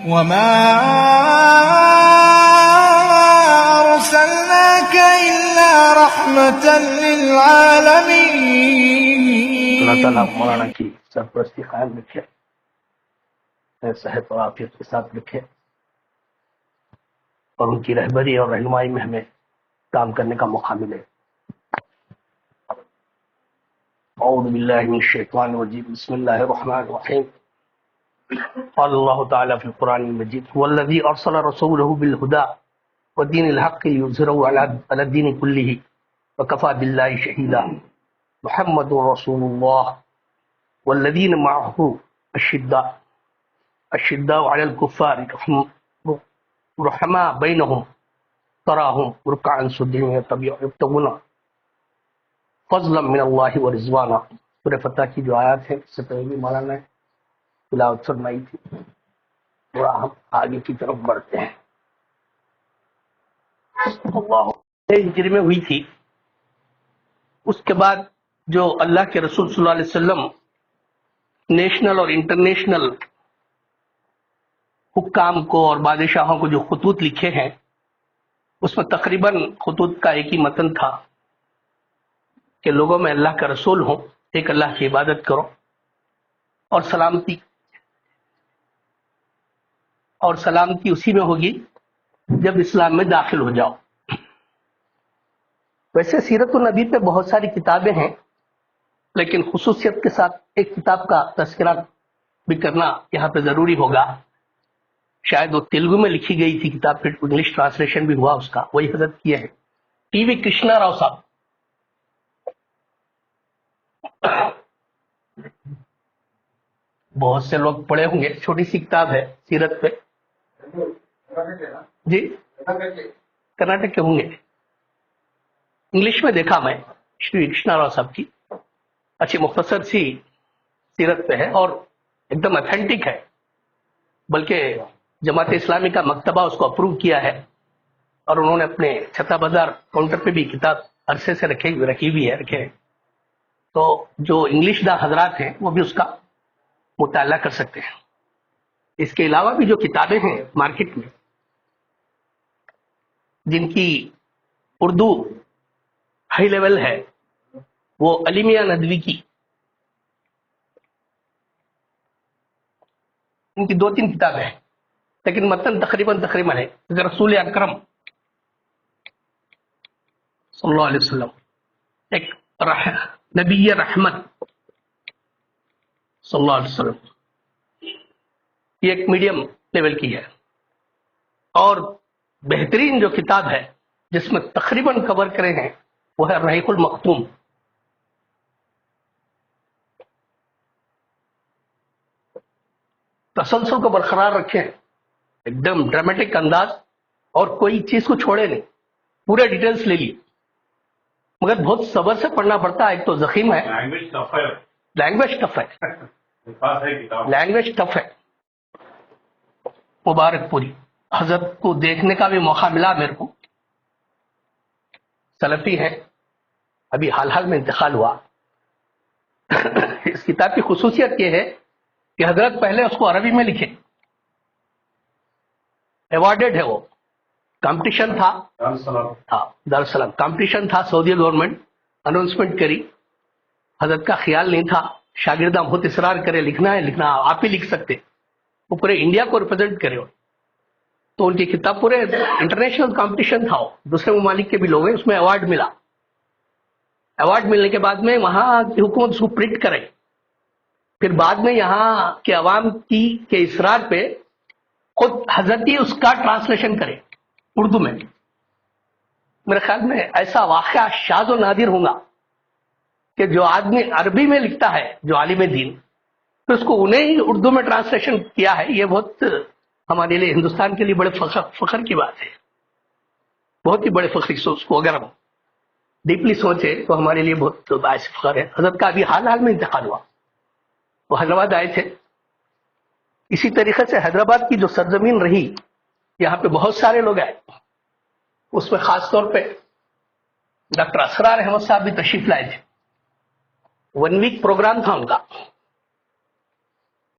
وما أرسلناك إلا رحمة للعالمين. اللہ تعالیٰ مولانا کی سرپرستی قائم رکھے، صحت اور عافیت کے ساتھ رکھے، اور ان کی رہبری اور رہنمائی میں ہمیں کام کرنے کا موقع ملے. اعوذ باللہ من الشیطان الرجیم، بسم اللہ الرحمن الرحیم. قال اللہ تعالیٰ فی القرآن المجید هو الذی ارسل رسولہ بالہدی ودین الحق لیظہرہ علی الدین کلہ وکفی باللہ شہیدا. محمد رسول اللہ والذین معہ اشداء علی الکفار رحماء بینہم تراہم رکعا سجدا یبتغون فضلا من اللہ ورضوانا. سورہ فتح کی جو آیات ہیں اس سے پہلے بھی مولانا نے تلاوت فرمائی تھی. اور ہم آگے کی طرف بڑھتے ہیں. اللہ ہجری میں ہوئی تھی. اس کے بعد جو اللہ کے رسول صلی اللہ علیہ وسلم نیشنل اور انٹرنیشنل حکام کو اور بادشاہوں کو جو خطوط لکھے ہیں اس میں تقریباً خطوط کا ایک ہی متن تھا کہ لوگوں میں اللہ کا رسول ہوں، ایک اللہ کی عبادت کرو، اور سلامتی اسی میں ہوگی جب اسلام میں داخل ہو جاؤ. ویسے سیرت النبی پہ بہت ساری کتابیں ہیں، لیکن خصوصیت کے ساتھ ایک کتاب کا تذکرہ بھی کرنا یہاں پہ ضروری ہوگا. شاید وہ تیلگو میں لکھی گئی تھی کتاب، پھر انگلش ٹرانسلیشن بھی ہوا اس کا، وہی حضرت کیے ہیں ٹی وی کرشنا راؤ صاحب. بہت سے لوگ پڑھے ہوں گے، چھوٹی سی کتاب ہے سیرت پہ. جی کرناٹک کے ہوں گے، انگلش میں دیکھا میں شری کرشنا راؤ صاحب کی. اچھی مختصر سی سیرت پہ ہے اور ایک دم اتھینٹک ہے، بلکہ جماعت اسلامی کا مکتبہ اس کو اپروو کیا ہے، اور انہوں نے اپنے چھتا بازار کاؤنٹر پہ بھی کتاب عرصے سے رکھی بھی ہے رکھے. تو جو انگلش دا حضرات ہیں وہ بھی اس کا مطالعہ کر سکتے ہیں. اس کے علاوہ بھی جو کتابیں ہیں مارکیٹ میں جن کی اردو ہائی لیول ہے، وہ علی میاں ندوی کی ان کی 2-3 کتابیں ہیں، لیکن متن تقریباً ہے. اگر رسول اکرم صلی اللہ علیہ وسلم ایک نبی رحمت صلی اللہ علیہ وسلم، یہ ایک میڈیم لیول کی ہے. اور بہترین جو کتاب ہے جس میں تقریباً کور کرے ہیں وہ ہے رحیق المختوم. تسلسل کو برقرار رکھیں، ایک دم ڈرامیٹک انداز، اور کوئی چیز کو چھوڑے نہیں، پورے ڈیٹیلز لے لیے، مگر بہت صبر سے پڑھنا پڑتا ہے. ایک تو زخیم ہے، لینگویج ٹف ہے. مبارک پوری حضرت کو دیکھنے کا بھی موقع ملا میرے کو. سلفی ہے، ابھی حال میں انتقال ہوا. اس کتاب کی خصوصیت یہ ہے کہ حضرت پہلے اس کو عربی میں لکھے، ایوارڈڈ ہے. وہ کمپٹیشن تھا دارالسلام کمپٹیشن تھا، سعودی گورنمنٹ اناؤنسمنٹ کری. حضرت کا خیال نہیں تھا شاگردہ بہت اصرار کرے لکھنا ہے، آپ ہی لکھ سکتے، وہ پورے انڈیا کو ریپرزینٹ کرے. تو ان کی کتاب پورے انٹرنیشنل کمپٹیشن تھا، دوسرے ممالک کے بھی لوگ ہیں، اس میں ایوارڈ ملا. ایوارڈ ملنے کے بعد میں وہاں کی حکومت اس کو پرنٹ کرے، پھر بعد میں یہاں کے عوام کے اصرار پہ خود حضرت ہی اس کا ٹرانسلیشن کرے اردو میں. میرے خیال میں ایسا واقعہ شاذ و نادر ہوگا کہ جو آدمی عربی میں لکھتا ہے، جو عالم دین، تو اس کو انہیں ہی اردو میں ٹرانسلیشن کیا ہے. یہ بہت ہمارے لیے، ہندوستان کے لیے بڑے فخر کی بات ہے، بہت ہی بڑے فخر. اس کو اگر ہم ڈیپلی سوچے تو ہمارے لیے بہت باعث فخر ہے. حضرت کا ابھی حال میں انتقال ہوا. وہ حیدرآباد آئے تھے. اسی طریقے سے حیدرآباد کی جو سرزمین رہی، یہاں پہ بہت سارے لوگ آئے، اس میں خاص طور پہ ڈاکٹر اسرار احمد صاحب بھی تشریف لائے تھے. 1 ویک پروگرام تھا ان کا.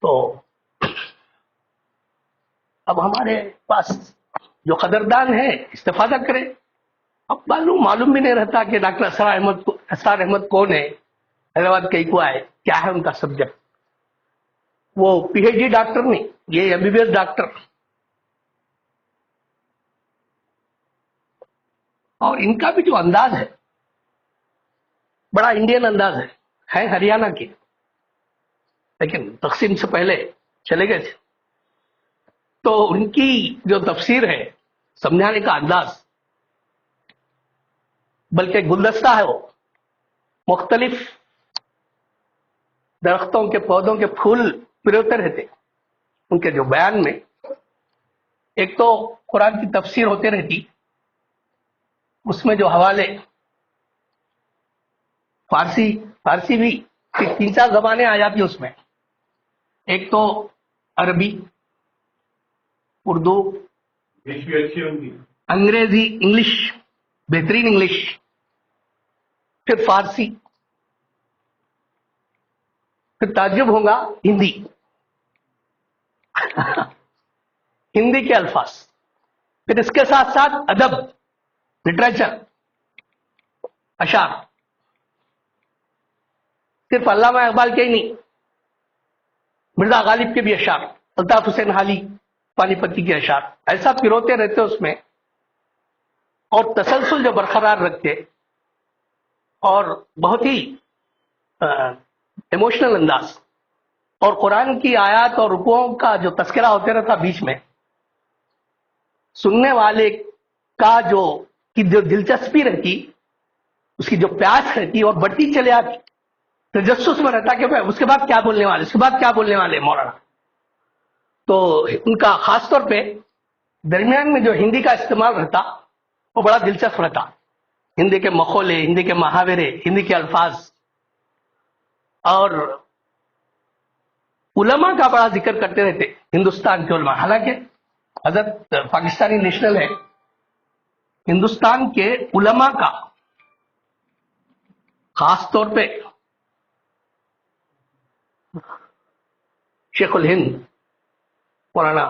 تو اب ہمارے پاس جو قدردان ہے استفادہ کرے. اب معلوم بھی نہیں رہتا کہ ڈاکٹر اسرار احمد کون ہے, حیدرآباد کہیں کو آئے, کیا ہے ان کا سبجیکٹ. وہ پی ایچ ڈی ڈاکٹر نہیں, یہ M B B S doctor. اور ان کا بھی جو انداز ہے بڑا انڈین انداز ہے ہریانہ کے, لیکن تقسیم سے پہلے چلے گئے تھے. تو ان کی جو تفسیر ہے, سمجھانے کا انداز, بلکہ گلدستہ ہے وہ, مختلف درختوں کے پودوں کے پھول پروتے رہتے ان کے جو بیان میں. ایک تو قرآن کی تفسیر ہوتے رہتی, اس میں جو حوالے فارسی بھی 3-4 زبانیں آ جاتی اس میں. ایک تو عربی, اردو, انگریزی, انگلش, بہترین انگلش, پھر فارسی, پھر تعجب ہوگا ہندی ہندی کے الفاظ, پھر اس کے ساتھ ساتھ ادب, لٹریچر, اشعار. صرف علامہ اقبال کے ہی نہیں, مرزا غالب کے بھی اشعار, الطاف حسین حالی پانی پتی کے اشعار, ایسا پروتے رہتے اس میں, اور تسلسل جو برقرار رکھتے, اور بہت ہی ایموشنل انداز, اور قرآن کی آیات اور رکوعوں کا جو تذکرہ ہوتے رہتا بیچ میں, سننے والے کا جو دلچسپی رہتی, اس کی جو پیاس رہتی اور بڑھتی چلے آتی, تجسس میں رہتا کہ اس کے بعد کیا بولنے والے, اس کے بعد کیا بولنے والے مولانا. تو ان کا خاص طور پہ درمیان میں جو ہندی کا استعمال رہتا وہ بڑا دلچسپ رہتا. ہندی کے مقولے, ہندی کے محاورے, ہندی کے الفاظ, اور علماء کا بڑا ذکر کرتے رہتے, ہندوستان کے علماء. حالانکہ حضرت پاکستانی نیشنل ہے, ہندوستان کے علماء کا خاص طور پہ شیخ الہند مولانا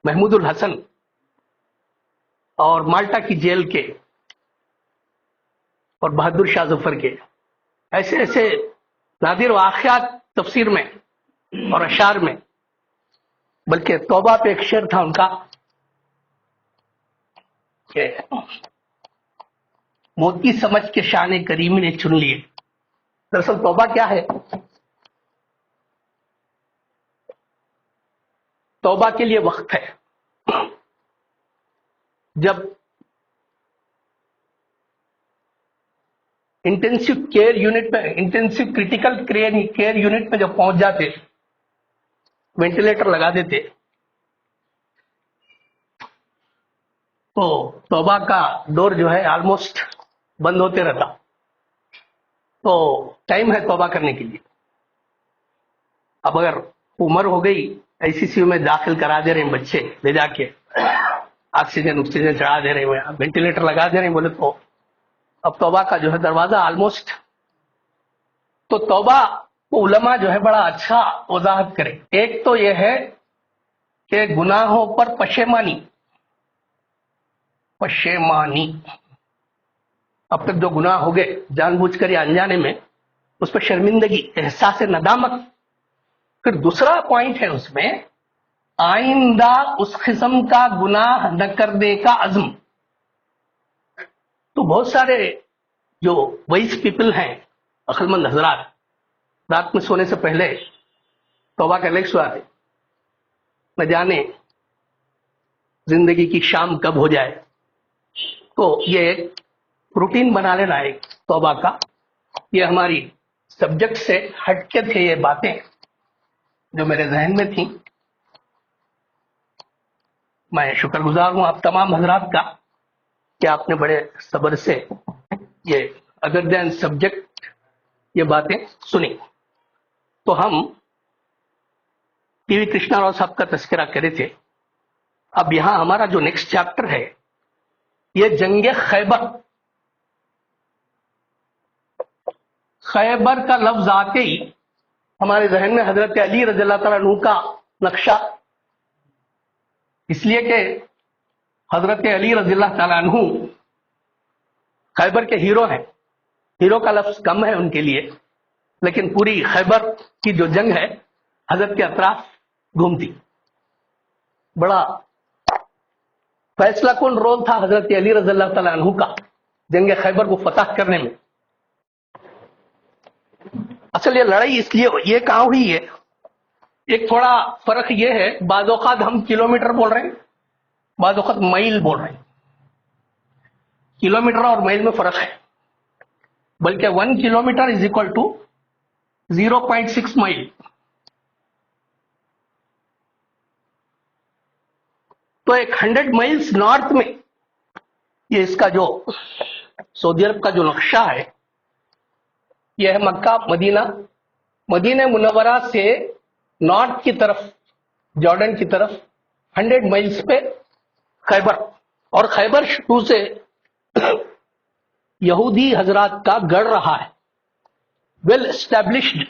محمود الحسن, اور مالٹا کی جیل کے, اور بہادر شاہ ظفر کے, ایسے ایسے نادر واقعات تفسیر میں اور اشعار میں. بلکہ توبہ پہ ایک شعر تھا ان کا کہ موتی سمجھ کے شان کریمی نے چن لیے. دراصل توبہ کیا ہے؟ توبہ کے لیے وقت ہے. جب انٹینسو کیئر یونٹ میں, انٹینسو کریٹیکل کیئر یونٹ میں جب پہنچ جاتے, وینٹیلیٹر لگا دیتے, تو توبہ کا ڈور جو ہے آلموسٹ بند ہوتے رہتا. تو ٹائم ہے توبہ کرنے کے لیے. اب اگر عمر ہو گئی, ایسی سی میں داخل کرا دے رہے ہیں بچے, لے جا کے آکسیجن چڑھا دے رہے ہیں, وینٹیلیٹر لگا دے رہے ہیں, بولے تو اب توبہ کا جو ہے دروازہ آلموسٹ. تو توبہ کو علماء جو ہے بڑا اچھا وضاحت کرے. ایک تو یہ ہے کہ گناہوں پر پشیمانی, اب تک جو گناہ ہو گئے جان بوجھ کر یا انجانے میں, اس پر شرمندگی, احساس ندامت. پھر دوسرا پوائنٹ ہے اس میں آئندہ اس قسم کا گناہ نہ کرنے کا عزم. تو بہت سارے جو وائس پیپل ہیں, عقل مند حضرات, رات میں سونے سے پہلے توبہ کرنے کے سواتے, نہ جانے زندگی کی شام کب ہو جائے. تو یہ ایک روٹین بنا لینا ایک توبہ کا. یہ ہماری سبجیکٹ سے ہٹ کے تھے یہ باتیں جو میرے ذہن میں تھیں. میں شکر گزار ہوں آپ تمام حضرات کا کہ آپ نے بڑے صبر سے یہ ادر دین سبجیکٹ یہ باتیں سنی. تو ہم ٹی وی کرشنا راؤ صاحب کا تذکرہ کرے تھے. اب یہاں ہمارا جو نیکسٹ چیپٹر ہے یہ جنگ خیبر. خیبر کا لفظ آتے ہی ہمارے ذہن میں حضرت علی رضی اللہ تعالیٰ عنہ کا نقشہ، اس لیے کہ حضرت علی رضی اللہ تعالیٰ عنہ خیبر کے ہیرو ہیں. ہیرو کا لفظ کم ہے ان کے لیے، لیکن پوری خیبر کی جو جنگ ہے حضرت کے اطراف گھومتی. بڑا فیصلہ کن رول تھا حضرت علی رضی اللہ تعالیٰ عنہ کا جنگ خیبر کو فتح کرنے میں. اصل یہ لڑائی اس لیے یہ کہاں ہوئی ہے، ایک تھوڑا فرق یہ ہے، بعض اوقات ہم کلومیٹر بول رہے ہیں، بعض اوقات میل بول رہے ہیں. کلومیٹر اور میل میں فرق ہے، بلکہ 1 کلومیٹر از اکول ٹو 0.6 میل. تو ایک 100 میلز نارتھ میں یہ اس کا جو سعودی عرب کا جو نقشہ ہے، یہ ہے مکہ مدینہ، مدینہ منورہ سے نارتھ کی طرف جارڈن کی طرف 100 میلز پہ خیبر. اور خیبر شروع سے یہودی حضرات کا گڑھ رہا ہے، ویل اسٹیبلشڈ.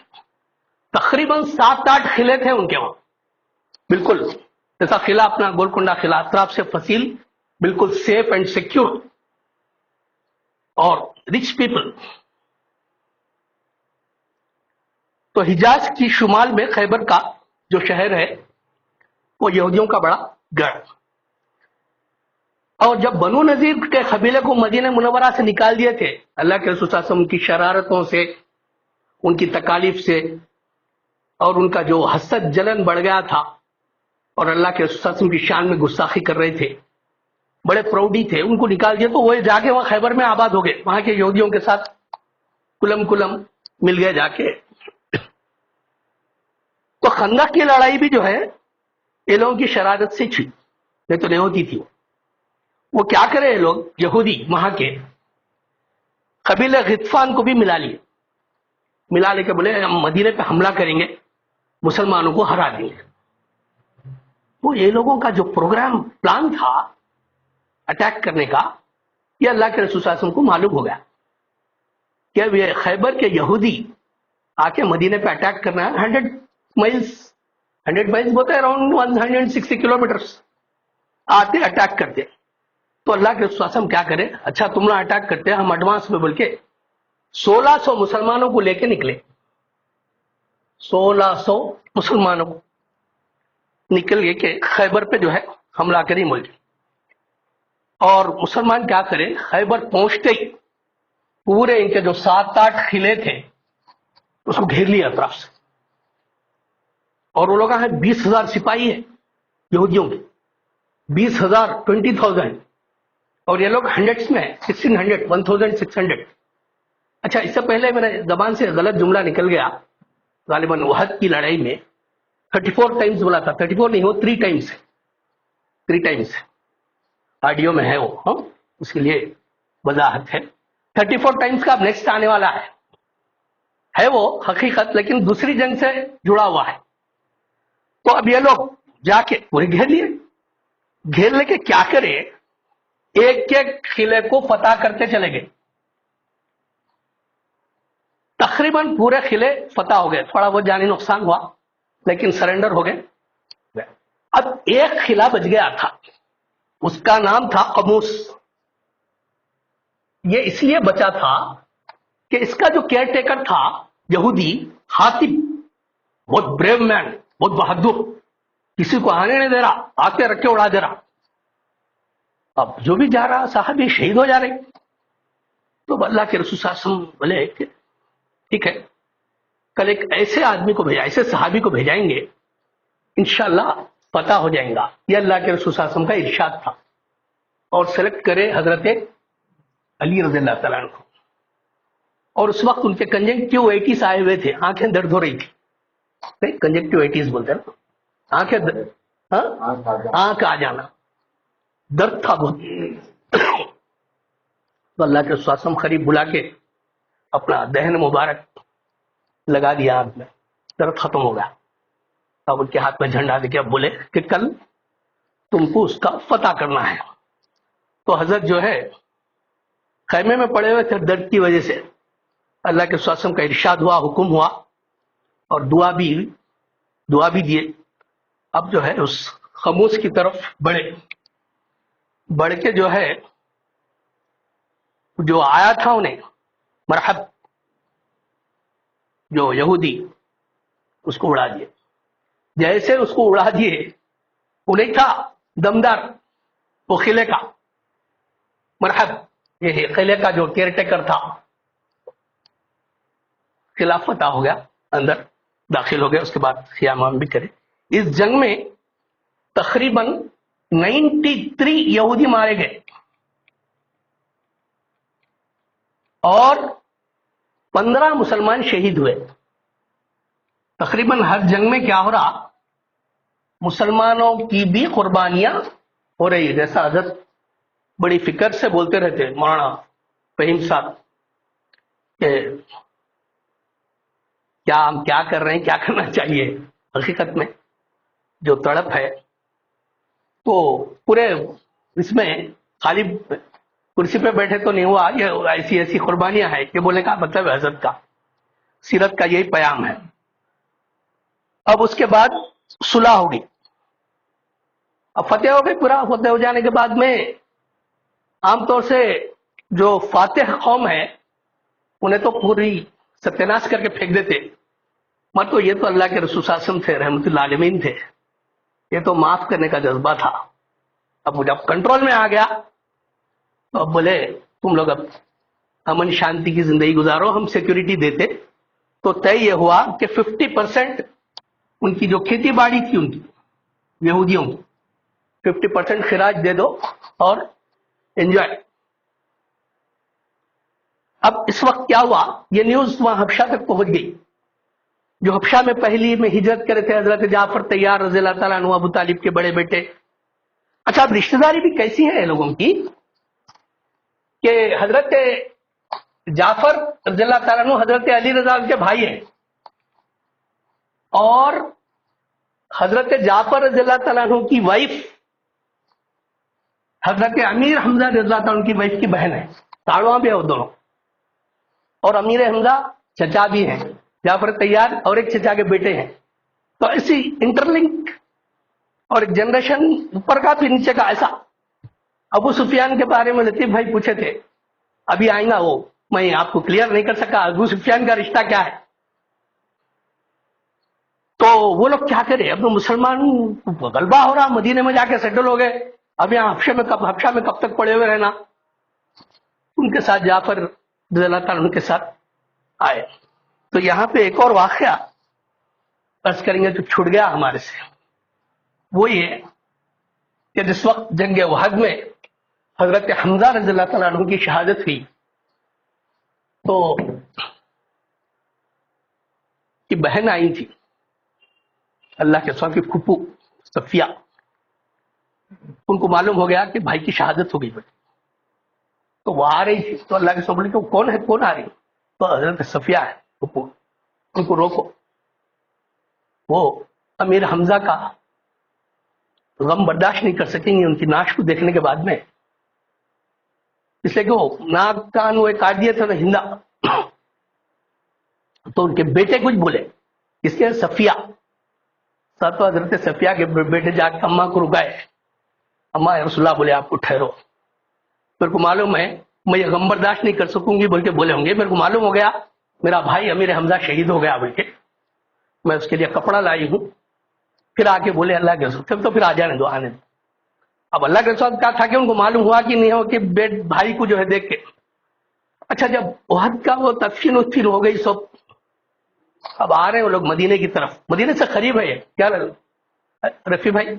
تقریباً 7-8 قلعے تھے ان کے وہاں، بالکل جیسا قلعہ اپنا گولکنڈا قلعہ، اطراف سے فصیل، بالکل سیف اینڈ سیکیور اور رچ پیپل. تو حجاز کی شمال میں خیبر کا جو شہر ہے وہ یہودیوں کا بڑا گڑھ. اور جب بنو نذیر کے قبیلے کو مدینہ منورہ سے نکال دیے تھے اللہ کے رسول صلی اللہ علیہ وسلم کی شرارتوں سے، ان کی تکالیف سے، اور ان کا جو حسد جلن بڑھ گیا تھا، اور اللہ کے رسول صلی اللہ علیہ وسلم کی شان میں گستاخی کر رہے تھے، بڑے پراؤڈی تھے، ان کو نکال دیا تو وہ جا کے وہاں خیبر میں آباد ہو گئے، وہاں کے یہودیوں کے ساتھ کلم مل گئے جا کے. تو خندق کی لڑائی بھی جو ہے یہ لوگوں کی شرارت سے تھی، نہیں تو نہیں ہوتی تھی. وہ کیا کرے یہ لوگ یہودی وہاں کے قبیلہ غطفان کو بھی ملا لے کے بولے ہم مدینے پہ حملہ کریں گے، مسلمانوں کو ہرا دیں گے. وہ یہ لوگوں کا جو پروگرام پلان تھا اٹیک کرنے کا، یہ اللہ کے رسول صلی اللہ علیہ وسلم کو معلوم ہو گیا کہ یہ خیبر کے یہودی آ کے مدینے پہ اٹیک کرنا ہے. 100 میلز بولتے ہیں اراؤنڈ 160 کلومیٹرز آتے اٹیک کرتے. تو اللہ کے رسول صلی اللہ علیہ وسلم کیا کرے، اچھا تم لوگ اٹیک کرتے ہیں، ہم ایڈوانس میں بول کے 1600 مسلمانوں کو لے کے نکلے. 1600 مسلمانوں کو نکل گئے کہ خیبر پہ جو ہے حملہ کریں ملک. اور مسلمان کیا کرے، خیبر پہنچتے ہی پورے ان کے جو 7-8 قلعے تھے اس کو گھیر لیا اطراف سے. اور وہ لوگ ہیں 20,000 سپاہی ہیں یہودیوں کے، 20,000 20,000. اور یہ لوگ ہنڈریڈس میں 1600 1600. اچھا اس سے پہلے میرے زبان سے غلط جملہ نکل گیا، غالباً احد کی لڑائی میں 34 ٹائمز بولا تھا، 34 نہیں، وہ 3 ٹائمز ہے، 3 ٹائمز آڈیو میں ہے وہ، ہاں اس کے لیے وضاحت ہے. 34 ٹائمز کا اب نیکسٹ آنے والا ہے وہ حقیقت، لیکن دوسری جنگ سے جڑا ہوا ہے. تو اب یہ لوگ جا کے پورے گھیر لے کے کیا کرے، ایک ایک قلعے کو فتح کرتے چلے گئے. تقریباً پورے قلعے فتح ہو گئے، تھوڑا بہت جانی نقصان ہوا لیکن سرنڈر ہو گئے. اب ایک قلعہ بچ گیا تھا، اس کا نام تھا قموس. یہ اس لیے بچا تھا کہ اس کا جو کیئر ٹیکر تھا یہودی حاتب، بہت بریو مین، بہت بہادر، کسی کو آنے نہیں دے رہا، آتے رکھ کے اڑا دے رہا. اب جو بھی جا رہا صاحب یہ شہید ہو جا رہے. تو اللہ کے رسول صلی اللہ علیہ وسلم بولے کہ ٹھیک ہے، کل ایک ایسے آدمی کو بھیجا، ایسے صحابی کو بھیجائیں گے، انشاءاللہ پتہ ہو جائیں گا. یہ اللہ کے رسول صلی اللہ علیہ وسلم کا ارشاد تھا. اور سلیکٹ کرے حضرت علی رضی اللہ تعالیٰ عنہ. اور اس وقت ان کے کنجنکٹیوائٹس آئے ہوئے تھے، آنکھیں درد ہو رہی تھی، کنجنکٹیوائٹس بولتے ہیں نا، آنکھ آ جانا، درد تھا بہت. تو اللہ کے رسول صلی اللہ علیہ وسلم قریب بلا کے اپنا دہن مبارک لگا دیا آنکھ میں، درد ختم ہو گیا. اب ان کے ہاتھ میں جھنڈا دے کے اب بولے کہ کل تم کو اس کا فتح کرنا ہے. تو حضرت جو ہے خیمے میں پڑے ہوئے تھے درد کی وجہ سے. اللہ کے رسول صلی اللہ علیہ وسلم کا ارشاد ہوا، حکم ہوا، اور دعا بھی دیے اب جو ہے اس خموس کی طرف بڑھ کے جو ہے جو آیا تھا انہیں مرحب جو یہودی اس کو اڑا دیے. جیسے اس کو اڑا دیے انہیں تھا دمدار وہ قلعے کا مرحب یہ قلعے کا جو کیئر ٹیکر تھا خلاف فتح ہو گیا اندر داخل ہو گیا. اس کے بعد خیام بھی کرے. اس جنگ میں تقریباً 93 یہودی مارے گئے اور 15 مسلمان شہید ہوئے. تقریباً ہر جنگ میں کیا ہو رہا مسلمانوں کی بھی قربانیاں ہو رہی ہے. جیسا حضرت بڑی فکر سے بولتے رہتے مولانا فہیم صاحب کہ کیا ہم کیا کر رہے ہیں کیا کرنا چاہیے. حقیقت میں جو تڑپ ہے تو پورے اس میں خالی کرسی پہ بیٹھے تو نہیں ہوا. یہ ایسی ایسی قربانیاں ہیں کہ بولنے کا مطلب ہے حضرت کا سیرت کا یہی پیام ہے. اب اس کے بعد صلح ہوگی. اب فتح ہو گئی. پورا فتح ہو جانے کے بعد میں عام طور سے جو فاتح قوم ہے انہیں تو پوری ستیہ کر کے پھینک دیتے. مگر تو یہ تو اللہ کے رسول صلی اللہ علیہ وسلم تھے رحمت اللہ عالمین تھے. یہ تو معاف کرنے کا جذبہ تھا. اب جب کنٹرول میں آ گیا تو اب بولے تم لوگ اب امن شانتی کی زندگی گزارو ہم سیکورٹی دیتے. تو طے یہ ہوا کہ 50% ان کی جو کھیتی باڑی تھی ان کی یہودیوں کی 50% خراج دے دو اور انجوائے. اب اس وقت کیا ہوا یہ نیوز وہاں حبشہ تک پہنچ گئی. جو حبشہ میں پہلی میں ہجرت کرے تھے حضرت جعفر طیار رضی اللہ تعالیٰ عنہ ابو طالب کے بڑے بیٹے. اچھا اب رشتہ داری بھی کیسی ہے لوگوں کی کہ حضرت جعفر رضی اللہ تعالیٰ عنہ حضرت علی رضا کے بھائی ہیں اور حضرت جعفر رضی اللہ تعالیٰ عنہ کی وائف حضرت امیر حمزہ رضی اللہ تعالیٰ عنہ کی وائف کی بہن ہے. تاڑواں بھی ہے وہ دونوں. اور امیر حمزہ چچا بھی ہیں جعفر طیار اور ایک چچا کے بیٹے ہیں. تو ایسی انٹرلنک اور ایک جنریشن اوپر کا پھر نیچے کا ایسا. ابو سفیان کے بارے میں لطیف بھائی پوچھے تھے ابھی آئیں گا وہ میں آپ کو کلیئر نہیں کر سکا ابو سفیان کا رشتہ کیا ہے. تو وہ لوگ کیا کرے اب مسلمان غلبہ ہو رہا مدینے میں جا کے سیٹل ہو گئے. اب یہاں حبشہ میں کب تک پڑے ہوئے رہنا. ان کے ساتھ جعفر رضی اللہ تعالیٰ عنہ کے ساتھ آئے. تو یہاں پہ ایک اور واقعہ عرض کریں گے جو چھوٹ گیا ہمارے سے. وہ یہ کہ جس وقت جنگ احد میں حضرت حمزہ رضی اللہ تعالیٰ عنہ کی شہادت ہوئی تو کی بہن آئی تھی اللہ کے سوا کی پھوپھو صفیہ. ان کو معلوم ہو گیا کہ بھائی کی شہادت ہو گئی. تو وہ آ رہی تھی تو اللہ کے سوا بولے کہ وہ کون ہے کون آ رہی. تو حضرت صفیہ ہے پھوپھو. ان کو روکو. وہ امیر حمزہ کا غم برداشت نہیں کر سکیں گے ان کی ناش کو دیکھنے کے بعد میں. اس لیے کہ وہ ناک کان وہ کاٹ دیے تھے نا ہندا. تو ان کے بیٹے کچھ بولے اس کے صفیہ ساتھ حضرت صفیہ کے بیٹے جا کے اماں کو رکائے. اماں رسول اللہ بولے آپ کو ٹھہرو میرے کو معلوم ہے میں یہ غم برداشت نہیں کر سکوں گی بول کے بولے ہوں گے. میرے کو معلوم ہو گیا میرا بھائی امیر حمزہ شہید ہو گیا بول کے میں اس کے لیے کپڑا لائی ہوں. پھر آ کے بولے اللہ کے رسول تو پھر آ جانے دو آنے دو. اب اللہ کے رسول کہا تھا کہ ان کو معلوم ہوا کہ نہیں ہو کہ بھائی کو جو ہے دیکھ کے. اچھا جب احد کا وہ تدفین ہو گئی سب اب آ رہے ہیں وہ لوگ مدینے کی طرف. مدینے سے قریب ہے یہ کیا رفیع بھائی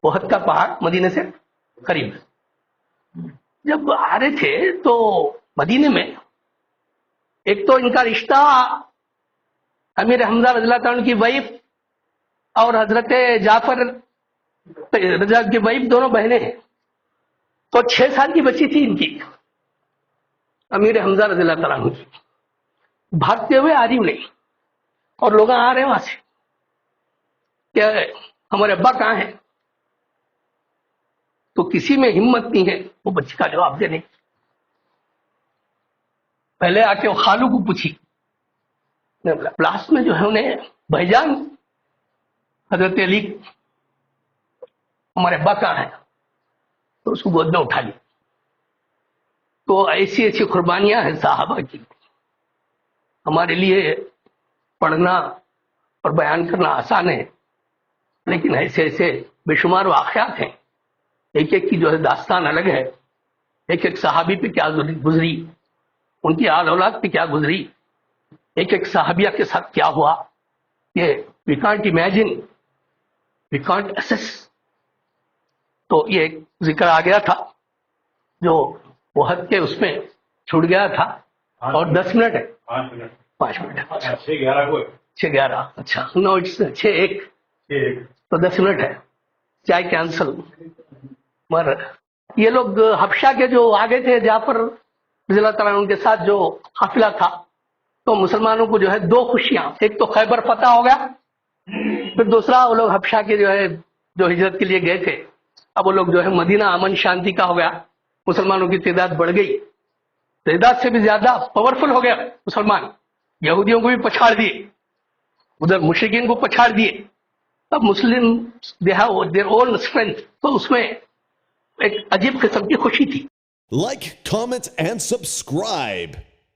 احد کا پہاڑ مدینے سے قریب ہے. جب آ رہے تھے تو مدینے میں ایک تو ان کا رشتہ امیر حمزہ رضی اللہ تعالیٰ کی وائف اور حضرت جعفر رضا کی وائف دونوں بہنیں ہیں. تو 6 سال کی بچی تھی ان کی امیر حمزہ رضی اللہ تعالیٰ کی. بھاگتے ہوئے آ رہی انہیں اور لوگ آ رہے ہیں وہاں سے کہ ہمارے ابا کہاں ہیں. تو کسی میں ہمت نہیں ہے وہ بچی کا جواب دینے. پہلے آ کے وہ خالو کو پوچھی پلاس میں جو ہے انہیں بھائی جان حضرت علی ہمارے ابا کہاں ہیں؟ تو اس کو گود میں اٹھا لیا. تو ایسی ایسی قربانیاں ہیں صحابہ کی. ہمارے لیے پڑھنا اور بیان کرنا آسان ہے، لیکن ایسے ایسے بے شمار واقعات ہیں. ایک ایک کی جو ہے داستان الگ ہے. ایک ایک صحابی پہ کیا گزری، ان کی آل اولاد پہ کیا گزری، ایک ایک صحابیہ کے ساتھ کیا ہوا، یہ we can't imagine, we can't assess. تو یہ ایک ذکر آ گیا تھا جو وحد کے اس میں چھوٹ گیا تھا. اور 10 منٹ ہے، 5 منٹ ہے، 6:11. اچھا نو اٹس 6:01 تو 10 منٹ ہے. چائے کینسل. مگر یہ لوگ حبشہ کے جو آگے تھے جعفر رضی اللہ تعالیٰ ان کے ساتھ جو قافلہ تھا، تو مسلمانوں کو جو ہے 2 خوشیاں، ایک تو خیبر فتح ہو گیا، پھر دوسرا وہ لوگ حبشہ کے جو ہے جو ہجرت کے لیے گئے تھے، اب وہ لوگ جو ہے مدینہ امن شانتی کا ہو گیا. مسلمانوں کی تعداد بڑھ گئی، تعداد سے بھی زیادہ پاورفل ہو گیا مسلمان. یہودیوں کو بھی پچھاڑ دیے، ادھر مشرکین کو پچھاڑ دیے. اب مسلم they have their own strength. تو اس میں ایک عجیب قسم کی خوشی تھی. Like, comment, and subscribe.